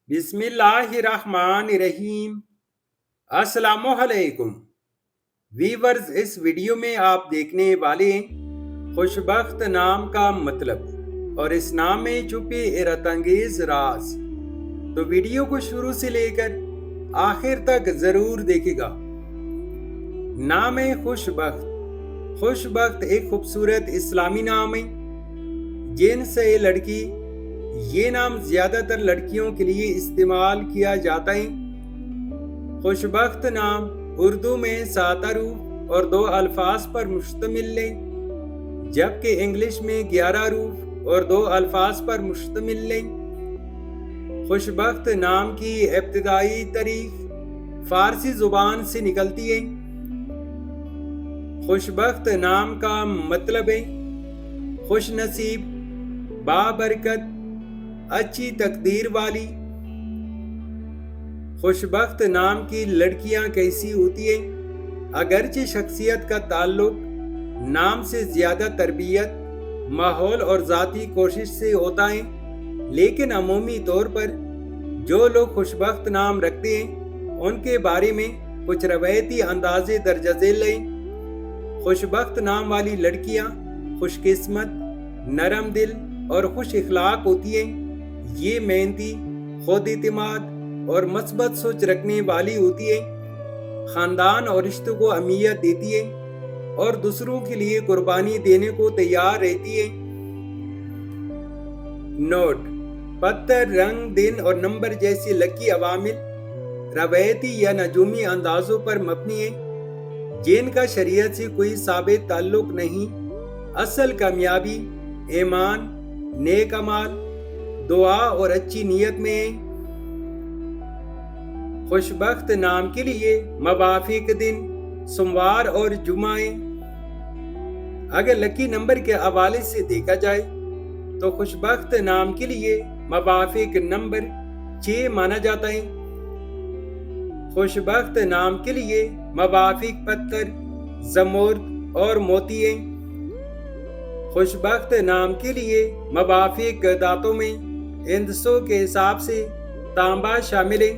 बिस्मिल्लाहिर्रहमानिर्रहीम। अस्सलामुअलैकुम वीवर्स, इस वीडियो में आप देखने वाले हैं खुशबख्त नाम का मतलब और इस नाम में छुपे हैरतअंगेज राज। तो वीडियो को शुरू से लेकर आखिर तक जरूर देखेगा। नाम है खुशबख्त। खुशबख्त एक खूबसूरत इस्लामी नाम है। जिन्स है लड़की। ये नाम ज्यादातर लड़कियों के लिए इस्तेमाल किया जाता है। खुशबख्त नाम उर्दू में 7 रूफ और 2 अल्फाज पर मुश्तमिल है, जबकि इंग्लिश में 11 रूफ और 2 अल्फाज पर मुश्तमिल है। खुशबख्त नाम की इब्तिदाई तारीख फारसी जुबान से निकलती है। खुशबख्त नाम का मतलब है खुश नसीब, बाबरकत, अच्छी तकदीर वाली। खुशबख्त नाम की लड़कियां कैसी होती हैं? अगरचे शख्सियत का ताल्लुक नाम से ज्यादा तरबियत, माहौल और ज़ाती कोशिश से होता है, लेकिन अमूमी तौर पर जो लोग खुशबख्त नाम रखते हैं उनके बारे में कुछ रवायती अंदाजे दर्ज झेल हैं। खुशबख्त नाम वाली लड़कियां खुशकिस्मत, नरम दिल और खुश इखलाक होती हैं। ये मेहनती, खुद इत्मीनान और मस्बत सोच रखने वाली होती है, खानदान और रिश्तों को अहमियत देती है और दूसरों के लिए कुर्बानी देने को तैयार रहती है। नोट: पत्थर, रंग, दिन और नंबर जैसे लकी अवामिल रवायती या नजूमी अंदाजों पर मबनी है, जिनका शरीयत से कोई साबित ताल्लुक नहीं। असल कामयाबी ईमान, नेक अमाल, दुआ और अच्छी नीयत में है। खुशबख्त नाम के लिए मवाफिक दिन सोमवार और जुमा है। अगर लकी नंबर के हवाले से देखा जाए तो खुशबख्त नाम के लिए मवाफिक नंबर 6 माना जाता है। खुशबख्त नाम के लिए मवाफिक पत्थर जमोर्द और मोती है। खुशबख्त नाम के लिए मवाफिक दांतों में इंदसों के हिसाब से तांबा शामिल है।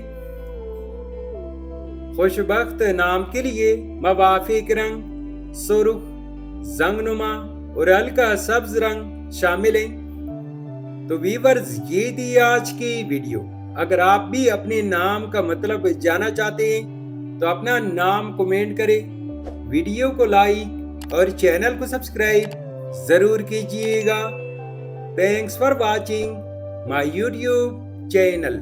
खुशबख्त नाम के लिए मवाफिक रंग सुर्ख, जंगनुमा और हल्का सब्ज रंग शामिल है। तो वीवर्स, ये थी आज की वीडियो। अगर आप भी अपने नाम का मतलब जानना चाहते हैं तो अपना नाम कमेंट करें, वीडियो को लाइक और चैनल को सब्सक्राइब जरूर कीजिएगा। Thanks for watching my YouTube channel.